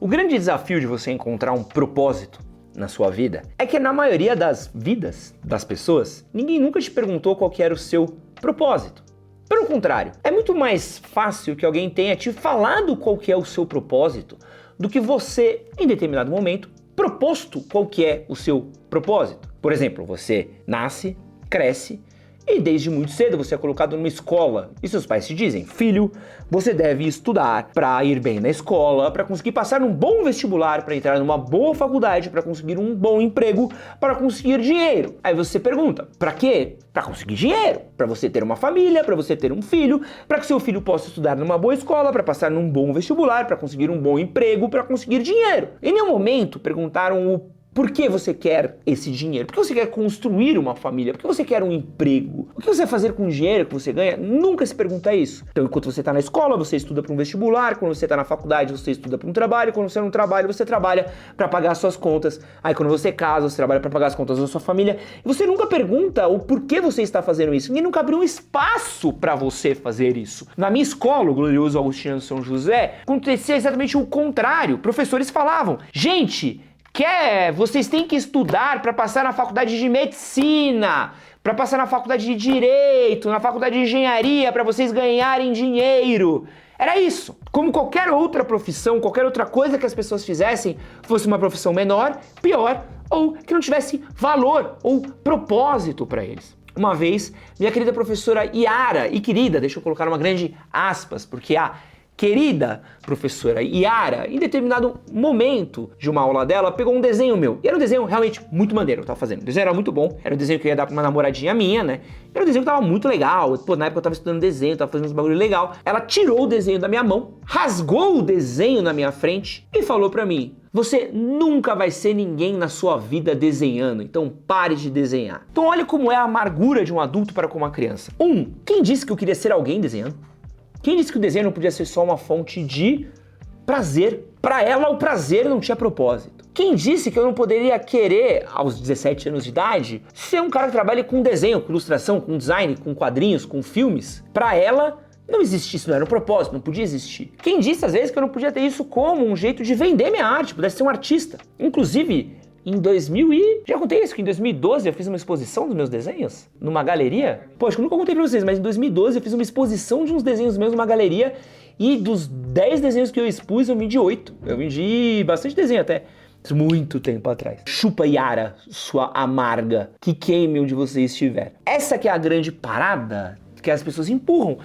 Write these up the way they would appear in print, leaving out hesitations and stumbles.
O grande desafio de você encontrar um propósito na sua vida é que na maioria das vidas das pessoas, ninguém nunca te perguntou qual que era o seu propósito. Pelo contrário, é muito mais fácil que alguém tenha te falado qual que é o seu propósito do que você, em determinado momento, proposto qual que é o seu propósito. Por exemplo, você nasce, cresce e desde muito cedo você é colocado numa escola e seus pais te dizem: filho, você deve estudar para ir bem na escola, para conseguir passar num bom vestibular, para entrar numa boa faculdade, para conseguir um bom emprego, para conseguir dinheiro. Aí você pergunta: para quê? Para conseguir dinheiro, para você ter uma família, para você ter um filho, para que seu filho possa estudar numa boa escola, para passar num bom vestibular, para conseguir um bom emprego, para conseguir dinheiro. Em nenhum momento perguntaram o por que você quer esse dinheiro? Por que você quer construir uma família? Por que você quer um emprego? O que você vai fazer com o dinheiro que você ganha? Nunca se pergunta isso. Então, enquanto você está na escola, você estuda para um vestibular. Quando você está na faculdade, você estuda para um trabalho. Quando você não trabalha, você trabalha para pagar as suas contas. Aí, quando você casa, você trabalha para pagar as contas da sua família. E você nunca pergunta o porquê você está fazendo isso. Ninguém nunca abriu um espaço para você fazer isso. Na minha escola, o glorioso Agostinho de São José, acontecia exatamente o contrário. Professores falavam: gente, vocês têm que estudar para passar na faculdade de medicina, para passar na faculdade de direito, na faculdade de engenharia, para vocês ganharem dinheiro. Era isso. Como qualquer outra profissão, qualquer outra coisa que as pessoas fizessem, fosse uma profissão menor, pior, ou que não tivesse valor ou propósito para eles. Uma vez, minha querida professora Yara, e querida, deixa eu colocar uma grande aspas, porque a querida professora Yara, em determinado momento de uma aula dela, pegou um desenho meu. E era um desenho realmente muito maneiro que eu tava fazendo. O desenho era muito bom, era um desenho que eu ia dar pra uma namoradinha minha, né? Era um desenho que tava muito legal. Pô, na época eu tava estudando desenho, tava fazendo uns bagulho legal. Ela tirou o desenho da minha mão, rasgou o desenho na minha frente e falou pra mim: você nunca vai ser ninguém na sua vida desenhando, então pare de desenhar. Então olha como é a amargura de um adulto para com uma criança. Quem disse que eu queria ser alguém desenhando? Quem disse que o desenho não podia ser só uma fonte de prazer? Para ela, o prazer não tinha propósito. Quem disse que eu não poderia querer, aos 17 anos de idade, ser um cara que trabalha com desenho, com ilustração, com design, com quadrinhos, com filmes? Para ela, não existia, isso não era um propósito, não podia existir. Quem disse, às vezes, que eu não podia ter isso como um jeito de vender minha arte, pudesse ser um artista? Inclusive, já contei isso, que em 2012 eu fiz uma exposição dos meus desenhos numa galeria. Pô, acho que eu nunca contei pra vocês, mas em 2012 eu fiz uma exposição de uns desenhos meus numa galeria e dos 10 desenhos que eu expus, eu vendi 8. Eu vendi bastante desenho até. Muito tempo atrás. Chupa, Yara, sua amarga, que queime onde você estiver. Essa que é a grande parada que as pessoas empurram.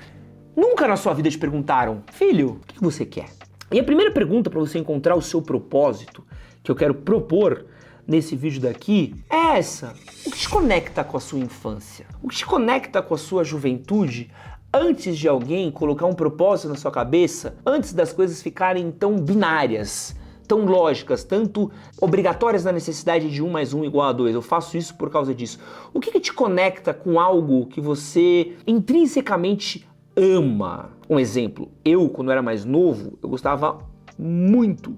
Nunca na sua vida te perguntaram: filho, o que você quer? E a primeira pergunta para você encontrar o seu propósito, que eu quero propor nesse vídeo daqui, é essa: o que te conecta com a sua infância? O que te conecta com a sua juventude antes de alguém colocar um propósito na sua cabeça, antes das coisas ficarem tão binárias, tão lógicas, tanto obrigatórias na necessidade de 1 mais 1 igual a 2, eu faço isso por causa disso. O que te conecta com algo que você intrinsecamente ama? Um exemplo, eu quando era mais novo, eu gostava muito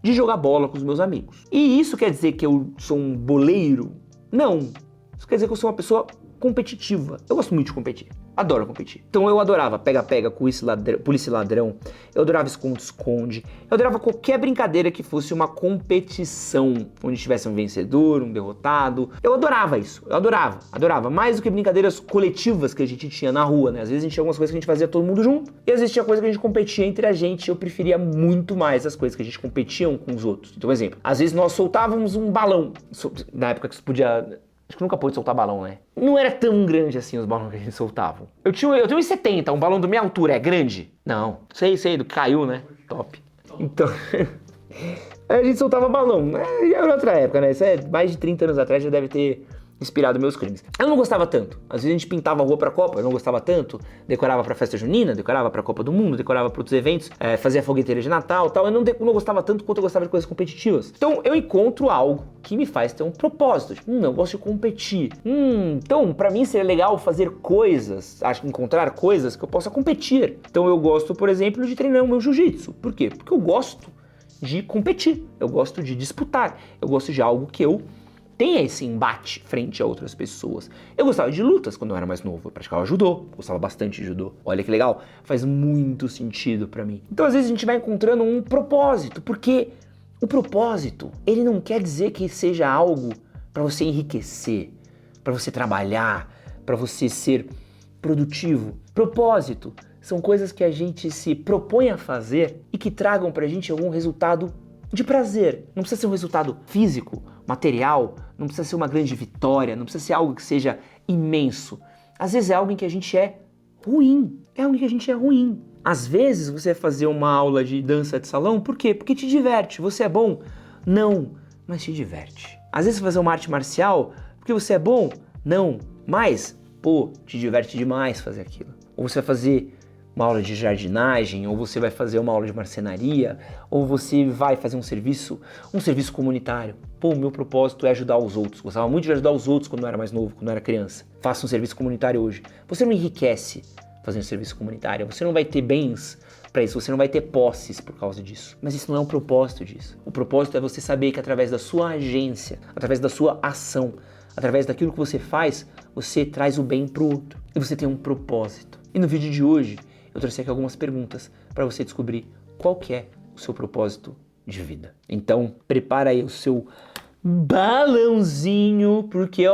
de jogar bola com os meus amigos. E isso quer dizer que eu sou um boleiro? Não. Isso quer dizer que eu sou uma pessoa competitiva. Eu gosto muito de competir. Adoro competir. Então eu adorava pega-pega, polícia e ladrão. Eu adorava esconde-esconde. Eu adorava qualquer brincadeira que fosse uma competição, onde tivesse um vencedor, um derrotado. Eu adorava isso. Eu adorava. Mais do que brincadeiras coletivas que a gente tinha na rua, né? Às vezes a gente tinha algumas coisas que a gente fazia todo mundo junto. E às vezes tinha coisa que a gente competia entre a gente. Eu preferia muito mais as coisas que a gente competia com os outros. Então, por exemplo, às vezes nós soltávamos um balão. Na época que você podia... Acho que nunca pôde soltar balão, né? Não era tão grande assim os balões que a gente soltava. Eu tenho 1,70, um balão da minha altura é grande? Não. Sei, do que caiu, né? Top. Então, a gente soltava balão. Já era outra época, né? Isso é mais de 30 anos atrás, já deve ter inspirado meus crimes. Eu não gostava tanto. Às vezes a gente pintava a rua pra Copa, eu não gostava tanto. Decorava pra festa junina, decorava pra Copa do Mundo, decorava pra outros eventos, fazia fogueiteira de Natal e tal. Eu não gostava tanto quanto eu gostava de coisas competitivas. Então eu encontro algo que me faz ter um propósito. Tipo, eu gosto de competir. Então pra mim seria legal fazer coisas, encontrar coisas que eu possa competir. Então eu gosto, por exemplo, de treinar o meu jiu-jitsu. Por quê? Porque eu gosto de competir. Eu gosto de disputar. Eu gosto de algo que eu tenha esse embate frente a outras pessoas. Eu gostava de lutas quando eu era mais novo, eu praticava judô, gostava bastante de judô. Olha que legal, faz muito sentido pra mim. Então às vezes a gente vai encontrando um propósito, porque o propósito, ele não quer dizer que seja algo pra você enriquecer, pra você trabalhar, pra você ser produtivo. Propósito são coisas que a gente se propõe a fazer e que tragam pra gente algum resultado de prazer. Não precisa ser um resultado físico, material, não precisa ser uma grande vitória, não precisa ser algo que seja imenso. Às vezes é algo em que a gente é ruim, Às vezes você vai fazer uma aula de dança de salão, por quê? Porque te diverte. Você é bom? Não, mas te diverte. Às vezes você vai fazer uma arte marcial, porque você é bom? Não, mas, te diverte demais fazer aquilo. Ou você vai fazer uma aula de jardinagem, ou você vai fazer uma aula de marcenaria, ou você vai fazer um serviço comunitário. O meu propósito é ajudar os outros. Gostava muito de ajudar os outros quando eu era mais novo, quando eu era criança. Faça um serviço comunitário hoje. Você não enriquece fazendo serviço comunitário, você não vai ter bens para isso, você não vai ter posses por causa disso. Mas isso não é o propósito disso. O propósito é você saber que através da sua agência, através da sua ação, através daquilo que você faz, você traz o bem pro outro. E você tem um propósito. E no vídeo de hoje, eu trouxe aqui algumas perguntas para você descobrir qual que é o seu propósito de vida. Então, prepara aí o seu balãozinho, porque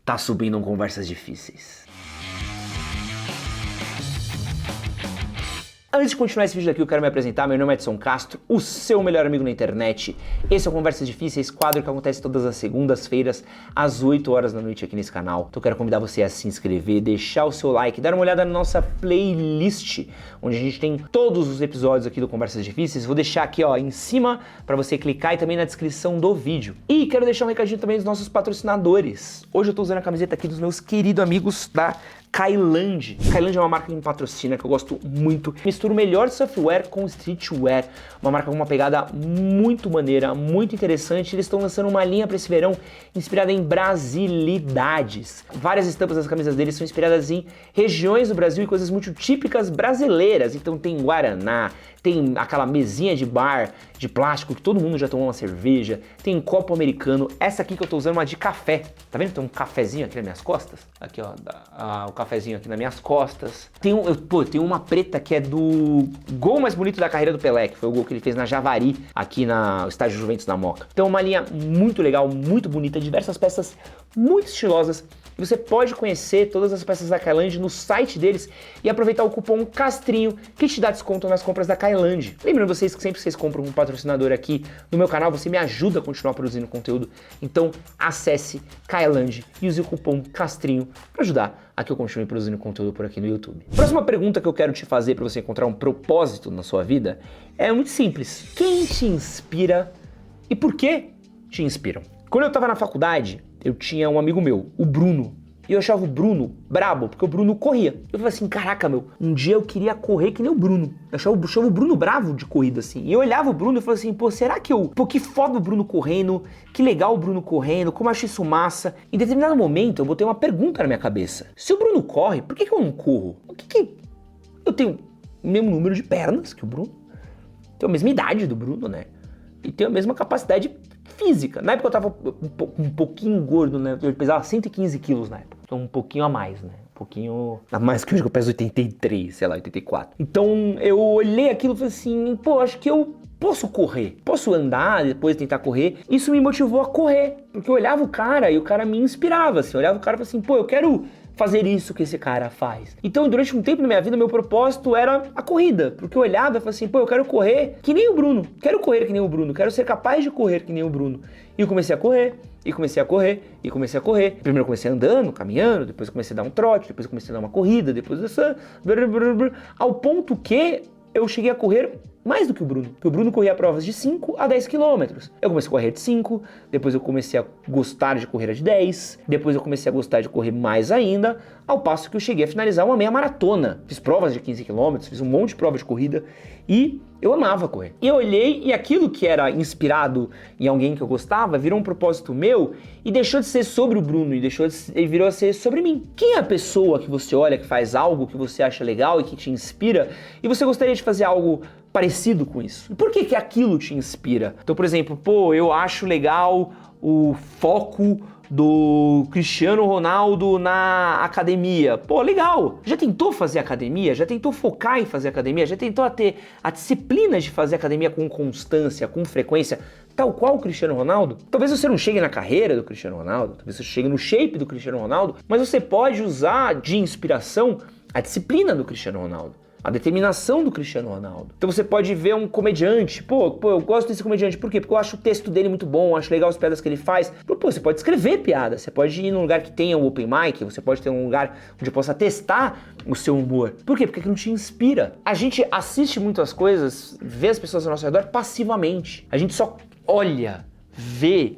tá subindo um Conversas Difíceis. Antes de continuar esse vídeo aqui, eu quero me apresentar. Meu nome é Edson Castro, o seu melhor amigo na internet. Esse é o Conversas Difíceis, quadro que acontece todas as segundas-feiras, às 8 horas da noite aqui nesse canal. Então eu quero convidar você a se inscrever, deixar o seu like, dar uma olhada na nossa playlist, onde a gente tem todos os episódios aqui do Conversas Difíceis. Vou deixar aqui em cima para você clicar e também na descrição do vídeo. E quero deixar um recadinho também dos nossos patrocinadores. Hoje eu tô usando a camiseta aqui dos meus queridos amigos da Kailand. Kailand é uma marca que me patrocina, que eu gosto muito. Mistura o melhor software com streetwear. Uma marca com uma pegada muito maneira, muito interessante. Eles estão lançando uma linha para esse verão inspirada em brasilidades. Várias estampas das camisas deles são inspiradas em regiões do Brasil e coisas muito típicas brasileiras. Então tem guaraná, tem aquela mesinha de bar de plástico que todo mundo já tomou uma cerveja, tem copo americano. Essa aqui que eu tô usando é uma de café. Tá vendo? Tem um cafezinho aqui nas minhas costas. Aqui, o cafezinho aqui nas minhas costas. Tem uma preta que é do gol mais bonito da carreira do Pelé, que foi o gol que ele fez na Javari, aqui no estádio Juventus da Moca. Então uma linha muito legal, muito bonita, diversas peças muito estilosas. E você pode conhecer todas as peças da Kailand no site deles e aproveitar o cupom CASTRINHO, que te dá desconto nas compras da Kailand. Lembrando vocês que sempre que vocês compram um patrocinador aqui no meu canal, você me ajuda a continuar produzindo conteúdo. Então acesse Kailand e use o cupom CASTRINHO para ajudar a que eu continue produzindo conteúdo por aqui no YouTube. Próxima pergunta que eu quero te fazer para você encontrar um propósito na sua vida é muito simples. Quem te inspira e por que te inspiram? Quando eu estava na faculdade, eu tinha um amigo meu, o Bruno, e eu achava o Bruno brabo, porque o Bruno corria. Eu falei assim, caraca, um dia eu queria correr que nem o Bruno. Eu achava o Bruno bravo de corrida, assim. E eu olhava o Bruno e falava assim, será que que foda o Bruno correndo, que legal o Bruno correndo, como eu acho isso massa. Em determinado momento, eu botei uma pergunta na minha cabeça. Se o Bruno corre, por que eu não corro? Eu tenho o mesmo número de pernas que o Bruno, tenho a mesma idade do Bruno, né? E tenho a mesma capacidade física. Na época eu tava um pouquinho gordo, né? Eu pesava 115 quilos na época. Então um pouquinho a mais, né? Um pouquinho a mais que hoje, que eu peso 83, sei lá, 84. Então eu olhei aquilo e falei assim, acho que eu posso correr. Posso andar, depois tentar correr. Isso me motivou a correr. Porque eu olhava o cara e o cara me inspirava, assim. Eu olhava o cara e falava assim, eu quero fazer isso que esse cara faz. Então, durante um tempo na minha vida, meu propósito era a corrida, porque eu olhava e falava assim, eu quero correr que nem o Bruno, quero correr que nem o Bruno, quero ser capaz de correr que nem o Bruno. E eu comecei a correr, e comecei a correr, e comecei a correr. Primeiro eu comecei andando, caminhando, depois eu comecei a dar um trote, depois eu comecei a dar uma corrida, depois ao ponto que eu cheguei a correr mais do que o Bruno. Porque o Bruno corria provas de 5 a 10 quilômetros. Eu comecei a correr de 5, depois eu comecei a gostar de correr de 10, depois eu comecei a gostar de correr mais ainda, ao passo que eu cheguei a finalizar uma meia maratona. Fiz provas de 15 quilômetros, fiz um monte de provas de corrida e eu amava correr. E eu olhei e aquilo que era inspirado em alguém que eu gostava virou um propósito meu e deixou de ser sobre o Bruno e virou a ser sobre mim. Quem é a pessoa que você olha que faz algo que você acha legal e que te inspira e você gostaria de fazer algo parecido com isso. E por que aquilo te inspira? Então, por exemplo, pô, eu acho legal o foco do Cristiano Ronaldo na academia. Pô, legal! Já tentou fazer academia? Já tentou focar em fazer academia? Já tentou ter a disciplina de fazer academia com constância, com frequência, tal qual o Cristiano Ronaldo? Talvez você não chegue na carreira do Cristiano Ronaldo, talvez você chegue no shape do Cristiano Ronaldo, mas você pode usar de inspiração a disciplina do Cristiano Ronaldo, a determinação do Cristiano Ronaldo. Então você pode ver um comediante, pô, eu gosto desse comediante, por quê? Porque eu acho o texto dele muito bom, acho legal as piadas que ele faz. Pô, você pode escrever piada, você pode ir num lugar que tenha um open mic, você pode ter um lugar onde possa testar o seu humor. Por quê? Porque aquilo te inspira. A gente assiste muitas coisas, vê as pessoas ao nosso redor passivamente. A gente só olha, vê,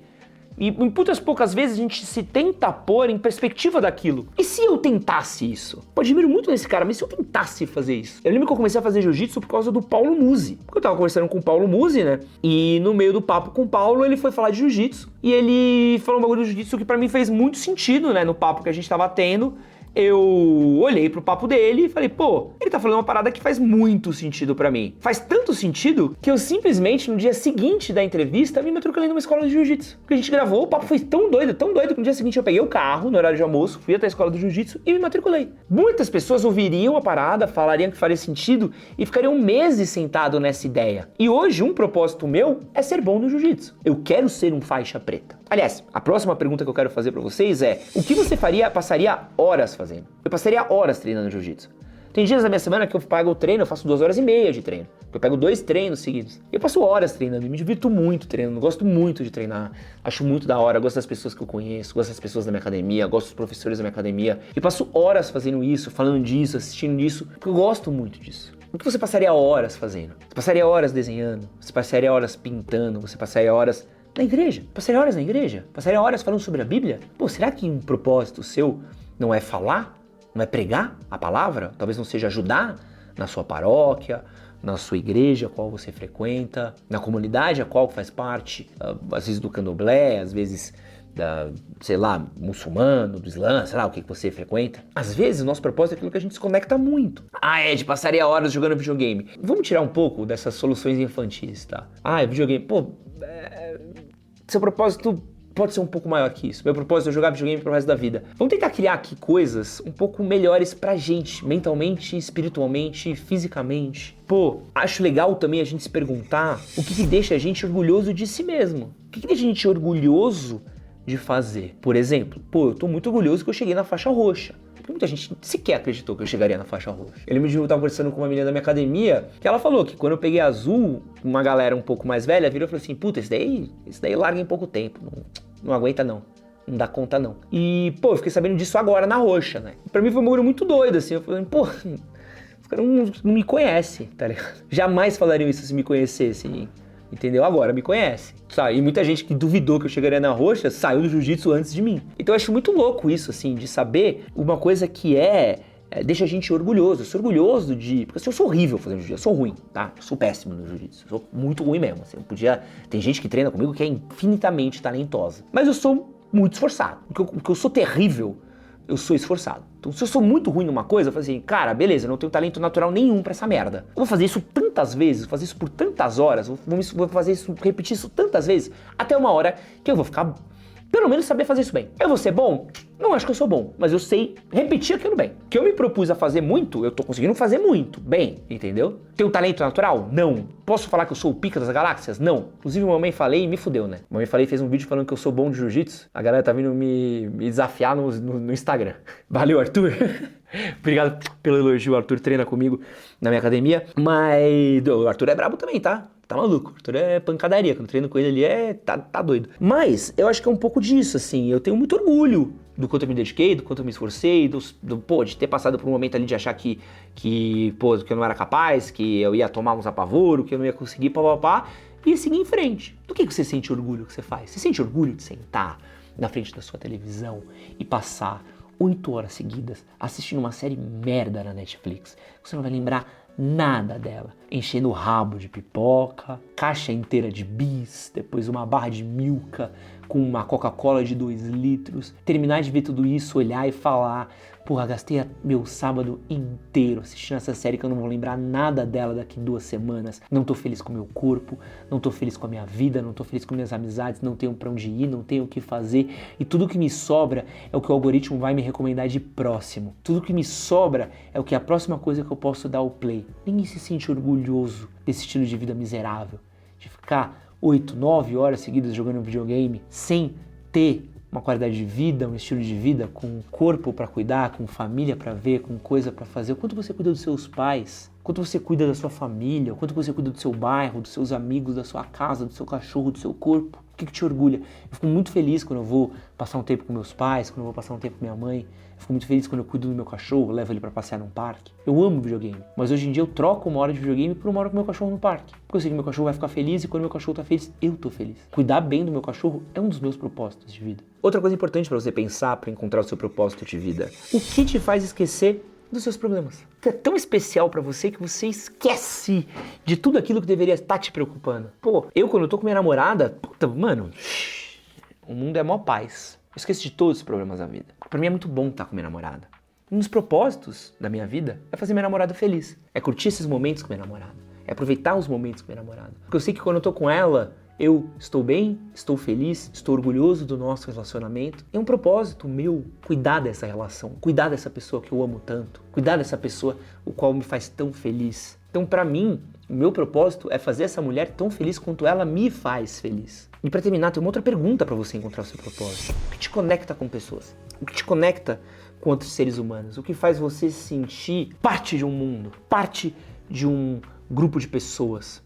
e em muitas poucas vezes a gente se tenta pôr em perspectiva daquilo. E se eu tentasse isso? Eu admiro muito esse cara, mas se eu tentasse fazer isso? Eu lembro que eu comecei a fazer jiu-jitsu por causa do Paulo Musi. Porque eu tava conversando com o Paulo Musi, né? E no meio do papo com o Paulo, ele foi falar de jiu-jitsu. E ele falou um bagulho de jiu-jitsu que pra mim fez muito sentido, né? No papo que a gente tava tendo. Eu olhei pro papo dele e falei, pô, ele tá falando uma parada que faz muito sentido pra mim. Faz tanto sentido que eu simplesmente, no dia seguinte da entrevista, me matriculei numa escola de jiu-jitsu. Porque a gente gravou, o papo foi tão doido, que no dia seguinte eu peguei o carro, no horário de almoço, fui até a escola do jiu-jitsu e me matriculei. Muitas pessoas ouviriam a parada, falariam que faria sentido e ficariam meses sentado nessa ideia. E hoje, um propósito meu é ser bom no jiu-jitsu. Eu quero ser um faixa preta. Aliás, a próxima pergunta que eu quero fazer pra vocês é: o que você passaria horas fazendo? Eu passaria horas treinando jiu-jitsu. Tem dias da minha semana que eu pago o treino, eu faço 2 horas e meia de treino. Eu pego 2 treinos seguidos. Eu passo horas treinando, me divirto muito treinando, gosto muito de treinar. Acho muito da hora, gosto das pessoas que eu conheço, gosto das pessoas da minha academia, gosto dos professores da minha academia. Eu passo horas fazendo isso, falando disso, assistindo disso, porque eu gosto muito disso. O que você passaria horas fazendo? Você passaria horas desenhando, você passaria horas pintando, você passaria horas na igreja. Passaria horas na igreja? Passaria horas falando sobre a Bíblia? Pô, será que um propósito seu não é falar? Não é pregar a palavra? Talvez não seja ajudar na sua paróquia, na sua igreja a qual você frequenta, na comunidade a qual faz parte, às vezes do candomblé, às vezes da, sei lá, muçulmano, do islã, sei lá, o que você frequenta. Às vezes o nosso propósito é aquilo que a gente se conecta muito. Ah, Ed, passaria horas jogando videogame. Vamos tirar um pouco dessas soluções infantis, tá? Ah, videogame, pô, seu propósito pode ser um pouco maior que isso. Meu propósito é jogar videogame pro resto da vida. Vamos tentar criar aqui coisas um pouco melhores pra gente, mentalmente, espiritualmente, fisicamente. Pô, acho legal também a gente se perguntar o que deixa a gente orgulhoso de si mesmo. O que deixa a gente orgulhoso de fazer? Por exemplo, pô, eu tô muito orgulhoso que eu cheguei na faixa roxa. Porque muita gente sequer acreditou que eu chegaria na faixa roxa. Eu lembro de eu tava conversando com uma menina da minha academia, que ela falou que quando eu peguei azul, uma galera um pouco mais velha virou e falou assim, puta, esse daí larga em pouco tempo, não aguenta não dá conta não. E, pô, eu fiquei sabendo disso agora na roxa, né? Pra mim foi um bagulho muito doido, assim, eu falei, pô, os caras não me conhecem, tá ligado? Jamais falariam isso se me conhecessem, entendeu? Agora me conhece, sabe? E muita gente que duvidou que eu chegaria na roxa saiu do jiu-jitsu antes de mim. Então eu acho muito louco isso, assim, de saber uma coisa que deixa a gente orgulhoso. Eu sou orgulhoso porque assim, eu sou horrível fazendo jiu-jitsu, eu sou ruim, tá? Eu sou péssimo no jiu-jitsu, eu sou muito ruim mesmo, assim, tem gente que treina comigo que é infinitamente talentosa. Mas eu sou muito esforçado, porque eu sou terrível, eu sou esforçado. Então, se eu sou muito ruim numa coisa, eu falo assim, cara, beleza, eu não tenho talento natural nenhum pra essa merda. Eu vou fazer isso tantas vezes, vou fazer isso por tantas horas, vou fazer isso, repetir isso tantas vezes, até uma hora que eu vou ficar, pelo menos saber fazer isso bem. Eu vou ser bom? Não acho que eu sou bom, mas eu sei repetir aquilo bem. O que eu me propus a fazer muito, eu tô conseguindo fazer muito bem, entendeu? Tenho talento natural? Não. Posso falar que eu sou o pica das galáxias? Não. Inclusive, Mamãe Falei e me fudeu, né? Mamãe Falei fez um vídeo falando que eu sou bom de jiu-jitsu. A galera tá vindo me desafiar no Instagram. Valeu, Arthur. Obrigado pelo elogio, o Arthur treina comigo na minha academia. Mas o Arthur é brabo também, tá? Tá maluco, o Arthur é pancadaria, quando eu treino com ele ali tá doido. Mas eu acho que é um pouco disso, assim, eu tenho muito orgulho do quanto eu me dediquei, do quanto eu me esforcei, de ter passado por um momento ali de achar que eu não era capaz, que eu ia tomar uns apavoros, que eu não ia conseguir, papapá, e seguir em frente. Do que você sente orgulho que você faz? Você sente orgulho de sentar na frente da sua televisão e passar 8 horas seguidas assistindo uma série merda na Netflix, você não vai lembrar nada dela. Enchendo o rabo de pipoca, caixa inteira de bis, depois uma barra de Milka com uma Coca-Cola de 2 litros, terminar de ver tudo isso, olhar e falar: porra, gastei meu sábado inteiro assistindo essa série que eu não vou lembrar nada dela daqui 2 semanas. Não tô feliz com o meu corpo, não tô feliz com a minha vida, não tô feliz com minhas amizades, não tenho pra onde ir, não tenho o que fazer. E tudo que me sobra é o que o algoritmo vai me recomendar de próximo. Tudo que me sobra é o que é a próxima coisa que eu posso dar o play. Ninguém se sente orgulhoso desse estilo de vida miserável, de ficar 8, 9 horas seguidas jogando videogame sem ter uma qualidade de vida, um estilo de vida, com corpo para cuidar, com família para ver, com coisa para fazer. O quanto você cuida dos seus pais, o quanto você cuida da sua família, o quanto você cuida do seu bairro, dos seus amigos, da sua casa, do seu cachorro, do seu corpo. O que te orgulha? Eu fico muito feliz quando eu vou passar um tempo com meus pais, quando eu vou passar um tempo com minha mãe. Eu fico muito feliz quando eu cuido do meu cachorro, levo ele para passear num parque. Eu amo videogame, mas hoje em dia eu troco 1 hora de videogame por 1 hora com meu cachorro no parque. Porque eu sei que meu cachorro vai ficar feliz e quando meu cachorro tá feliz, eu tô feliz. Cuidar bem do meu cachorro é um dos meus propósitos de vida. Outra coisa importante para você pensar, para encontrar o seu propósito de vida: o que te faz esquecer dos seus problemas? É tão especial pra você que você esquece de tudo aquilo que deveria estar te preocupando. Pô, eu quando eu tô com minha namorada, puta, mano, o mundo é mó paz. Eu esqueço de todos os problemas da vida. Pra mim é muito bom estar com minha namorada. Um dos propósitos da minha vida é fazer minha namorada feliz. É curtir esses momentos com minha namorada. É aproveitar os momentos com minha namorada. Porque eu sei que quando eu tô com ela, eu estou bem, estou feliz, estou orgulhoso do nosso relacionamento. É um propósito meu cuidar dessa relação, cuidar dessa pessoa que eu amo tanto, cuidar dessa pessoa o qual me faz tão feliz. Então, pra mim, o meu propósito é fazer essa mulher tão feliz quanto ela me faz feliz. E pra terminar, tem uma outra pergunta pra você encontrar o seu propósito. O que te conecta com pessoas? O que te conecta com outros seres humanos? O que faz você se sentir parte de um mundo, parte de um grupo de pessoas?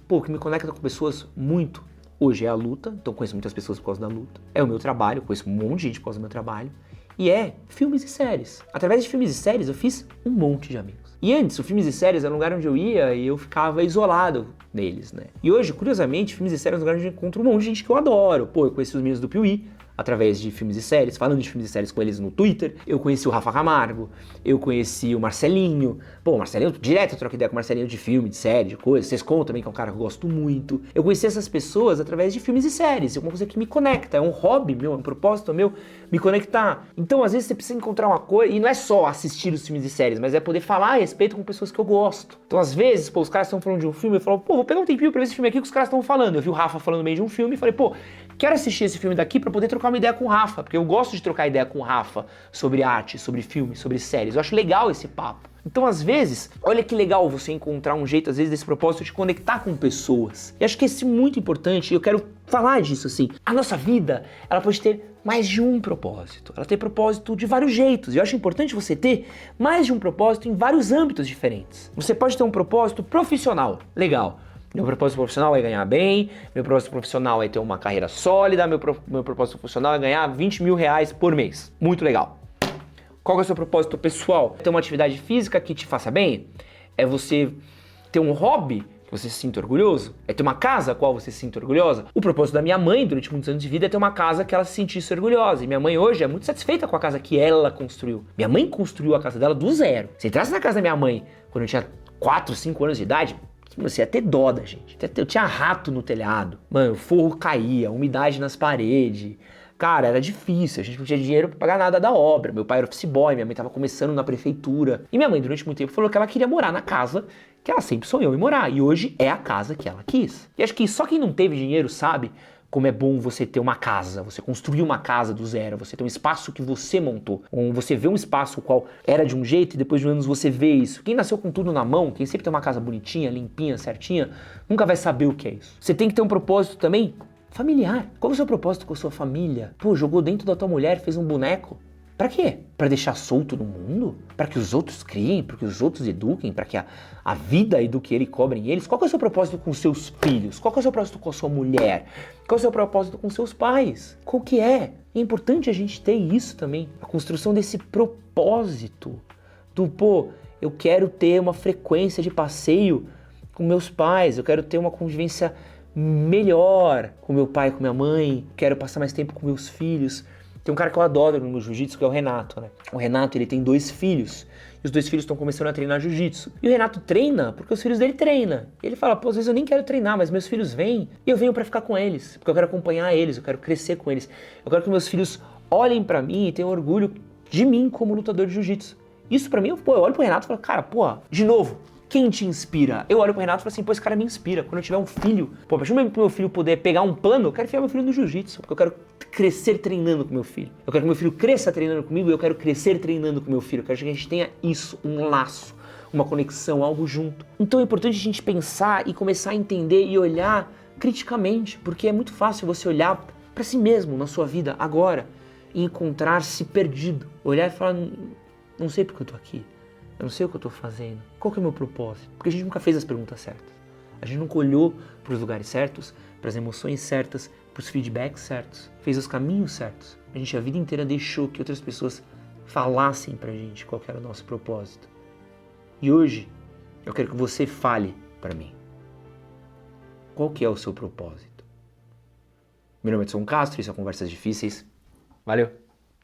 O que me conecta com pessoas muito hoje é a luta, então conheço muitas pessoas por causa da luta. É o meu trabalho, conheço um monte de gente por causa do meu trabalho. E é filmes e séries. Através de filmes e séries eu fiz um monte de amigos. E antes, os filmes e séries era um lugar onde eu ia e eu ficava isolado neles, né? E hoje, curiosamente, filmes e séries é um lugar onde eu encontro um monte de gente que eu adoro. Pô, eu conheci os meninos do Piuí através de filmes e séries, falando de filmes e séries com eles no Twitter. Eu conheci o Rafa Camargo, eu conheci o Marcelinho. Pô, o Marcelinho, direto eu troco ideia com o Marcelinho de filme, de série, de coisa. Vocês contam também, que é um cara que eu gosto muito. Eu conheci essas pessoas através de filmes e séries. É uma coisa que me conecta, é um hobby meu, é um propósito meu me conectar. Então, às vezes, você precisa encontrar uma coisa, e não é só assistir os filmes e séries, mas é poder falar a respeito com pessoas que eu gosto. Então, às vezes, pô, os caras estão falando de um filme, eu falo, pô, vou pegar um tempinho pra ver esse filme aqui que os caras estão falando. Eu vi o Rafa falando no meio de um filme e falei, pô, quero assistir esse filme daqui pra poder trocar uma ideia com o Rafa, porque eu gosto de trocar ideia com o Rafa sobre arte, sobre filmes, sobre séries. Eu acho legal esse papo. Então, às vezes, olha que legal você encontrar um jeito, às vezes, desse propósito de conectar com pessoas. E acho que isso é muito importante, e eu quero falar disso, assim. A nossa vida, ela pode ter mais de um propósito. Ela tem propósito de vários jeitos. E eu acho importante você ter mais de um propósito em vários âmbitos diferentes. Você pode ter um propósito profissional. Legal. Meu propósito profissional é ganhar bem, meu propósito profissional é ter uma carreira sólida, meu propósito profissional é ganhar 20 mil reais por mês. Muito legal. Qual é o seu propósito pessoal? É ter uma atividade física que te faça bem? É você ter um hobby que você se sinta orgulhoso? É ter uma casa a qual você se sinta orgulhosa? O propósito da minha mãe durante muitos anos de vida é ter uma casa que ela se sentisse orgulhosa. E minha mãe hoje é muito satisfeita com a casa que ela construiu. Minha mãe construiu a casa dela do zero. Se entrasse na casa da minha mãe quando eu tinha 4, 5 anos de idade, você ia ter dó da gente. Eu tinha rato no telhado. Mano, o forro caía, umidade nas paredes. Cara, era difícil, a gente não tinha dinheiro pra pagar nada da obra. Meu pai era office boy, minha mãe tava começando na prefeitura. E minha mãe, durante muito tempo, falou que ela queria morar na casa que ela sempre sonhou em morar. E hoje é a casa que ela quis. E acho que só quem não teve dinheiro sabe como é bom você ter uma casa, você construir uma casa do zero, você ter um espaço que você montou. Você vê um espaço qual era de um jeito e depois de anos você vê isso. Quem nasceu com tudo na mão, quem sempre tem uma casa bonitinha, limpinha, certinha, nunca vai saber o que é isso. Você tem que ter um propósito também familiar. Qual é o seu propósito com a sua família? Pô, jogou dentro da tua mulher, fez um boneco. Pra quê? Pra deixar solto no mundo? Pra que os outros criem? Pra que os outros eduquem? Pra que a vida eduque ele e cobrem eles? Qual é o seu propósito com seus filhos? Qual é o seu propósito com a sua mulher? Qual é o seu propósito com seus pais? Qual que é? É importante a gente ter isso também. A construção desse propósito. Eu quero ter uma frequência de passeio com meus pais. Eu quero ter uma convivência melhor com meu pai e com minha mãe. Quero passar mais tempo com meus filhos. Tem um cara que eu adoro no meu jiu-jitsu, que é o Renato, né? O Renato, ele tem 2 filhos. e os 2 filhos estão começando a treinar jiu-jitsu. E o Renato treina porque os filhos dele treinam. E ele fala, pô, às vezes eu nem quero treinar, mas meus filhos vêm e eu venho pra ficar com eles, porque eu quero acompanhar eles, eu quero crescer com eles. Eu quero que meus filhos olhem pra mim e tenham orgulho de mim como lutador de jiu-jitsu. Isso pra mim, eu olho pro Renato e falo, cara, pô, de novo, quem te inspira? Eu olho pro Renato e falo assim, pô, esse cara me inspira. Quando eu tiver um filho, pô, pra meu filho poder pegar um pano, eu quero enfiar meu filho no jiu-jitsu, porque eu quero crescer treinando com meu filho. Eu quero que meu filho cresça treinando comigo e eu quero crescer treinando com meu filho. Eu quero que a gente tenha isso, um laço, uma conexão, algo junto. Então é importante a gente pensar e começar a entender e olhar criticamente, porque é muito fácil você olhar pra si mesmo na sua vida agora e encontrar-se perdido. Olhar e falar, não sei porque eu tô aqui. Eu não sei o que eu tô fazendo. Qual que é o meu propósito? Porque a gente nunca fez as perguntas certas. A gente nunca olhou para os lugares certos, para as emoções certas, para os feedbacks certos. Fez os caminhos certos. A gente a vida inteira deixou que outras pessoas falassem pra gente qual que era o nosso propósito. E hoje, eu quero que você fale para mim. Qual que é o seu propósito? Meu nome é Edson Castro, isso é Conversas Difíceis. Valeu!